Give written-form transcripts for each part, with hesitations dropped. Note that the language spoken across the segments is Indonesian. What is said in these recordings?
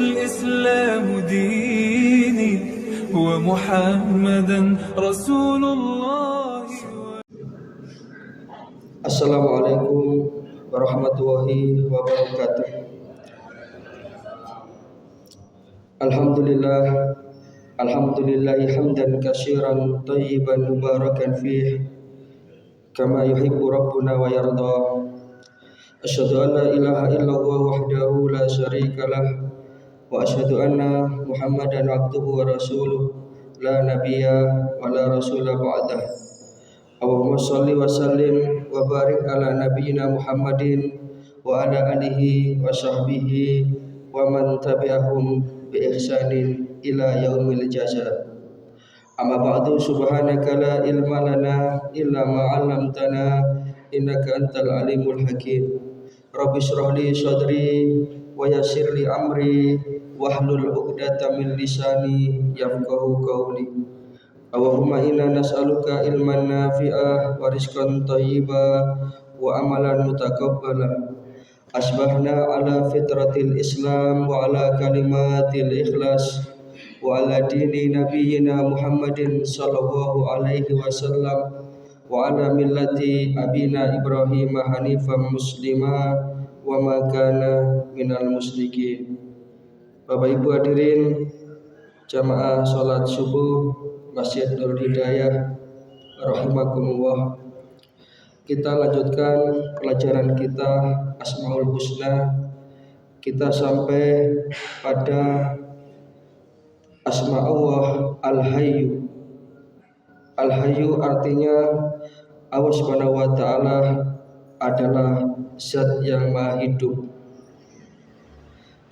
الإسلام ديني ومحمدا رسول الله. Assalamualaikum warahmatullahi wabarakatuh. Alhamdulillahi hamdan katsiran thayyiban mubarakan fih kama yuhibbu rabbuna wa yarda. Asyhadu an la ilaha illallah wahdahu la syarika lah wa asyhadu anna Muhammadan abduhu wa rasuluh la nabiyya wa la rasula ba'dah. Allahumma shalli wa sallim wa barik ala nabiyyina Muhammadin wa ala alihi wa sahbihi wa man tabi'ahum bi ihsanin ila yaumil jaza. Amma ba'du, subhanaka la ilma lana illa ma 'allamtana innaka antal alimul hakim. Rabbi shrah li sadri wa yassir li amri wahlul 'uqdatam min lisani yafqahu qawli. Allahumma inna nas'aluka ilman nafi'ah wa rizqan thayyiba wa amalan mutaqabbala. Asbahna ala fitratil Islam wa ala kalimatil ikhlas wa ala dini nabiyyina Muhammadin sallallahu alaihi wasallam wa ala millati abina Ibrahim hanifan muslima wa ma kana minal musyrikin. Bapak Ibu hadirin jamaah salat subuh Masjid Nurul Hidayah rahimakumullah. Kita lanjutkan pelajaran kita Asmaul Husna. Kita sampai pada Asma Allah Al-Hayyu. Al-Hayyu artinya Allah Subhanahu wa taala adalah zat yang maha hidup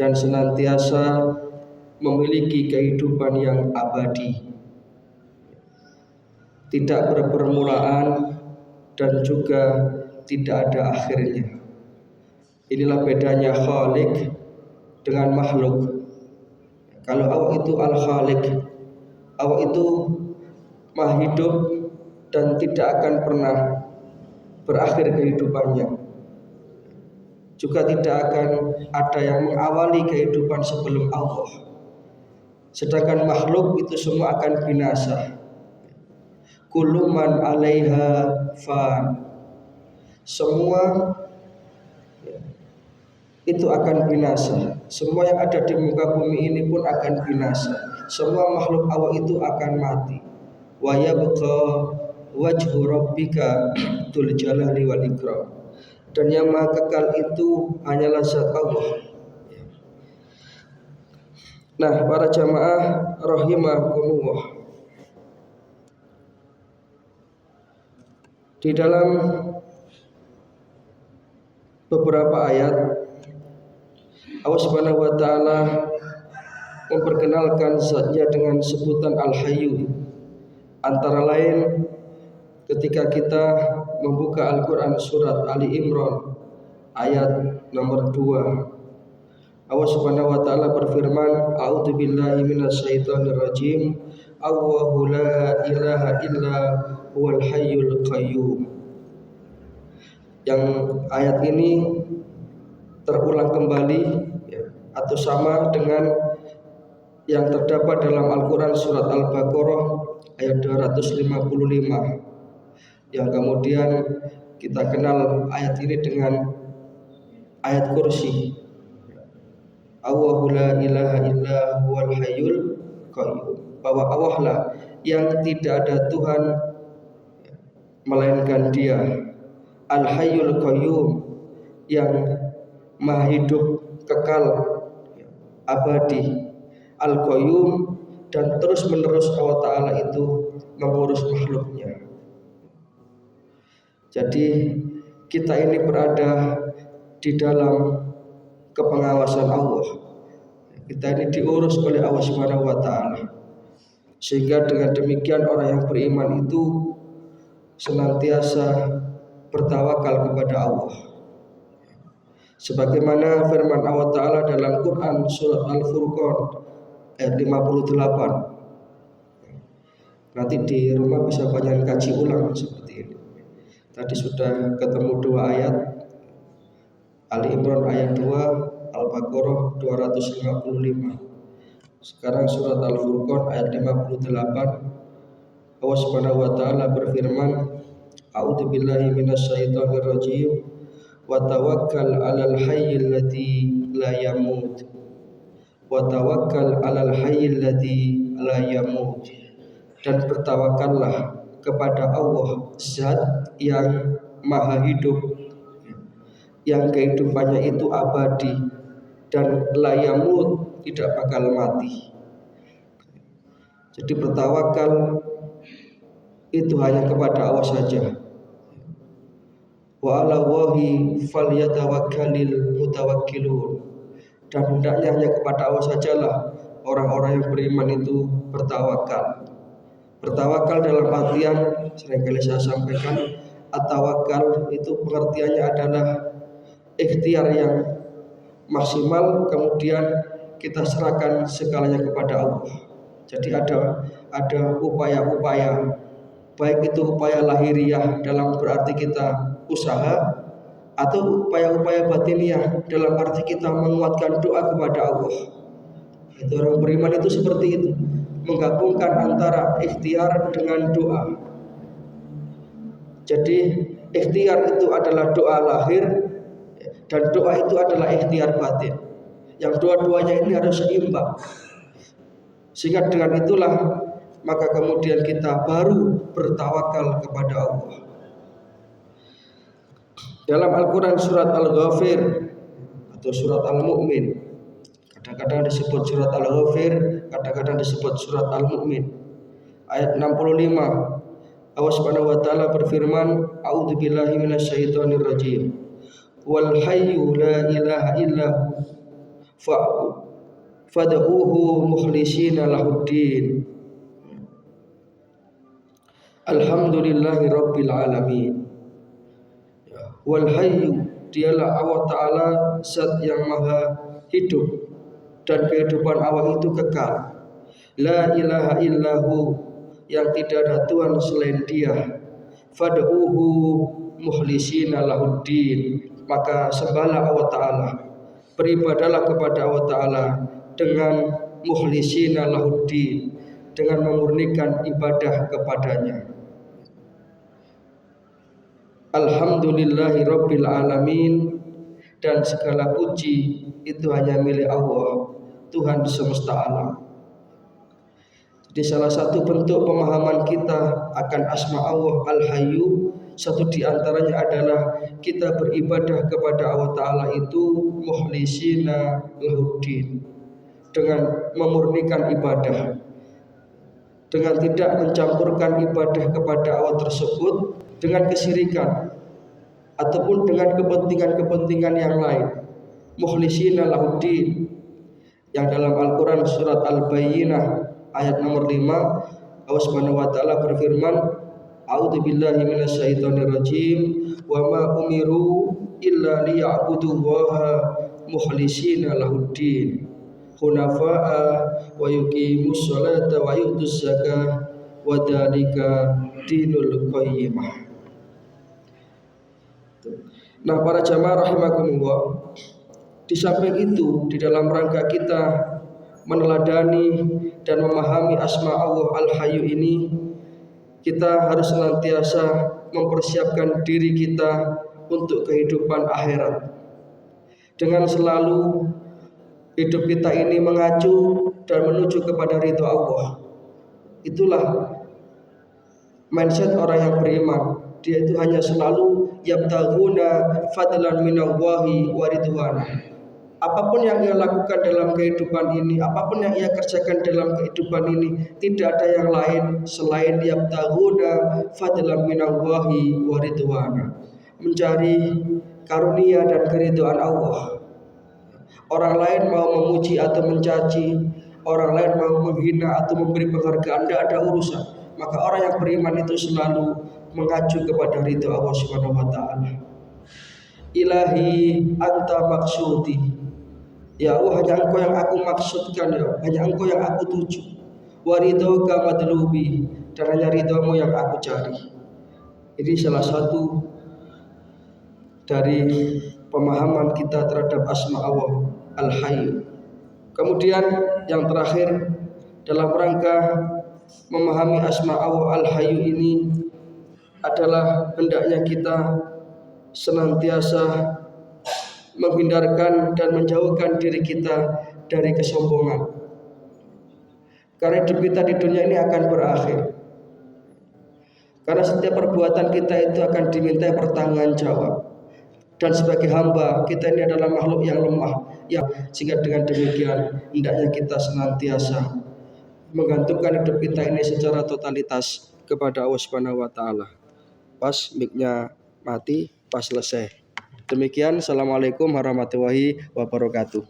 dan senantiasa memiliki kehidupan yang abadi, tidak berpermulaan dan juga tidak ada akhirnya. Inilah bedanya Khalik dengan makhluk. Kalau Allah itu Al-Khalik, Allah itu maha hidup dan tidak akan pernah berakhir kehidupannya. Juga tidak akan ada yang mengawali kehidupan sebelum Allah. Sedangkan makhluk itu semua akan binasa. Kullu man 'alaiha fan. Semua itu akan binasa. Semua yang ada di muka bumi ini pun akan binasa. Semua makhluk Allah itu akan mati. Wa yabqa wajhu rabbika dzul jalali wal ikram. Dan yang maha kekal itu hanyalah zat Allah. Nah, para jamaah rahimakumullah, di dalam beberapa ayat Allah Subhanahu wa taala memperkenalkan zatnya dengan sebutan Al-Hayyu. Antara lain ketika kita membuka Al-Qur'an surat Ali Imran ayat nomor 2, Allah Subhanahu wa taala berfirman, a'udzubillahi minasyaitonir rajim, Allahu la ilaha illa huwal hayyul qayyum. Yang ayat ini terulang kembali atau sama dengan yang terdapat dalam Al-Qur'an surat Al-Baqarah ayat 255, yang kemudian kita kenal ayat ini dengan ayat kursi, Allahu la ilaha illa huwal hayyul qayyum, bahwa Allah lah yang tidak ada Tuhan melainkan Dia, Al-Hayyul Qayyum, yang maha hidup, kekal, abadi, Al-Qayyum, dan terus menerus Allah Ta'ala itu mengurus makhluknya. Jadi kita ini berada di dalam kepengawasan Allah. Kita ini diurus oleh Allah Subhanahu wa taala. Sehingga dengan demikian orang yang beriman itu senantiasa bertawakal kepada Allah. Sebagaimana firman Allah Ta'ala dalam Quran surat Al-Furqan ayat 58. Nanti di rumah bisa banyak kaji ulang seperti ini. Tadi sudah ketemu 2 ayat, Ali Imran ayat 2, Al-Baqarah 255. Sekarang surat Al-Furqan ayat 58. Allah Subhanahu wa taala berfirman, A'udzubillahi minasyaitonir rajim. Wa tawakkal 'alal hayyil ladzi la yamut. Wa tawakkal 'alal hayyil ladzi la yamut. Dan bertawakallah kepada Allah, Zat yang maha hidup, yang kehidupannya itu abadi dan la yamut, tidak bakal mati. Jadi bertawakal itu hanya kepada Allah saja. Wa 'ala Allahi falyatawakkalul mutawakkilun. Dan hendaknya hanya kepada Allah sajalah orang-orang yang beriman itu bertawakal. Bertawakal dalam artian seringkali saya sampaikan, at-tawakal itu pengertiannya adalah ikhtiar yang maksimal, kemudian kita serahkan segalanya kepada Allah. Jadi ada upaya-upaya, baik itu upaya lahiriah dalam berarti kita usaha, atau upaya-upaya batiniah dalam arti kita menguatkan doa kepada Allah. Itu orang beriman itu seperti itu, menggabungkan antara ikhtiar dengan doa. Jadi ikhtiar itu adalah doa lahir dan doa itu adalah ikhtiar batin. Yang dua-duanya ini harus seimbang. Sehingga dengan itulah maka kemudian kita baru bertawakal kepada Allah. Dalam Al-Quran surat Al-Ghafir atau surat Al-Mu'min, kadang-kadang disebut surat Al-Ghafir, kadang-kadang disebut surat Al-Mu'min. Ayat 65, Allah Subhanahu wa taala berfirman, A'udzubillahi minasyaitonir rajim. Wal hayyu la ilaha illahu fad'uhu mukhlishina lahuddin. Alhamdulillahi rabbil alamin. Wal hayyu, dialah Allah taala zat yang maha hidup dan kehidupan Allah itu kekal. La ilaha illahu, yang tidak ada Tuhan selain Dia. Fad'uhu mukhlishina lahuddin, maka sembahlah Allah taala, beribadalah kepada Allah taala dengan mukhlishina lahuddin, dengan memurnikan ibadah kepadanya. Alhamdulillahi rabbil alamin, dan segala puji itu hanya milik Allah, Tuhan semesta alam. Jadi salah satu bentuk pemahaman kita akan asma Allah Al-Hayyu, satu di antaranya adalah kita beribadah kepada Allah Ta'ala itu mukhlishina lahuddin, dengan memurnikan ibadah, dengan tidak mencampurkan ibadah kepada Allah tersebut dengan kesyirikan ataupun dengan kepentingan-kepentingan yang lain. Mukhlishina lahuddin, yang dalam Al-Quran surat Al-Bayyinah ayat nomor 5, Allah Subhanahu wa taala berfirman, A'udzubillahi minasyaitonir rajim, wa ma umiru illa liya'budullaha mukhlishina lahuddin hunafa'a wa yuqimus sholata wa yu'tuz zakah wa dzalika dinul qayyimah. Nah, para jamaah rahimakumullah, di samping itu di dalam rangka kita meneladani dan memahami asma Allah Al-Hayyu ini, kita harus senantiasa mempersiapkan diri kita untuk kehidupan akhirat, dengan selalu hidup kita ini mengacu dan menuju kepada ridho Allah. Itulah mindset orang yang beriman. Dia itu hanya selalu yabtaghuna fadlan minallahi wa ridwana. Apapun yang ia lakukan dalam kehidupan ini, apapun yang ia kerjakan dalam kehidupan ini, tidak ada yang lain selain yabtaghuna fadlan minallahi wa ridwana, mencari karunia dan keridhaan Allah. Orang lain mau memuji atau mencaci, orang lain mau menghina atau memberi penghargaan, tidak ada urusan. Maka orang yang beriman itu selalu mengacu kepada ridho Allah Subhanahu wa taala. Ilahi anta maksudi, ya Allah, hanya Engkau yang aku maksudkan, ya, hanya Engkau yang aku tuju. Wa ridhoka madlubi, dan hanya ridhomu yang aku cari. Ini salah satu dari pemahaman kita terhadap asma Allah Al-Hayy. Kemudian yang terakhir, dalam rangka memahami asma Allah Al-Hayy ini adalah hendaknya kita senantiasa menghindarkan dan menjauhkan diri kita dari kesombongan. Karena hidup kita di dunia ini akan berakhir. Karena setiap perbuatan kita itu akan dimintai pertanggunganjawab. Dan sebagai hamba, kita ini adalah makhluk yang lemah. Ya, sehingga dengan demikian hendaknya kita senantiasa menggantungkan hidup kita ini secara totalitas kepada Allah Subhanahu wa taala. Pas mic-nya mati, pas selesai. Demikian, assalamualaikum warahmatullahi wabarakatuh.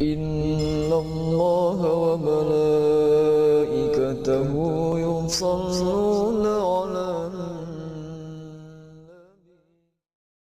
Innallaha wa malaikatahu yusalluna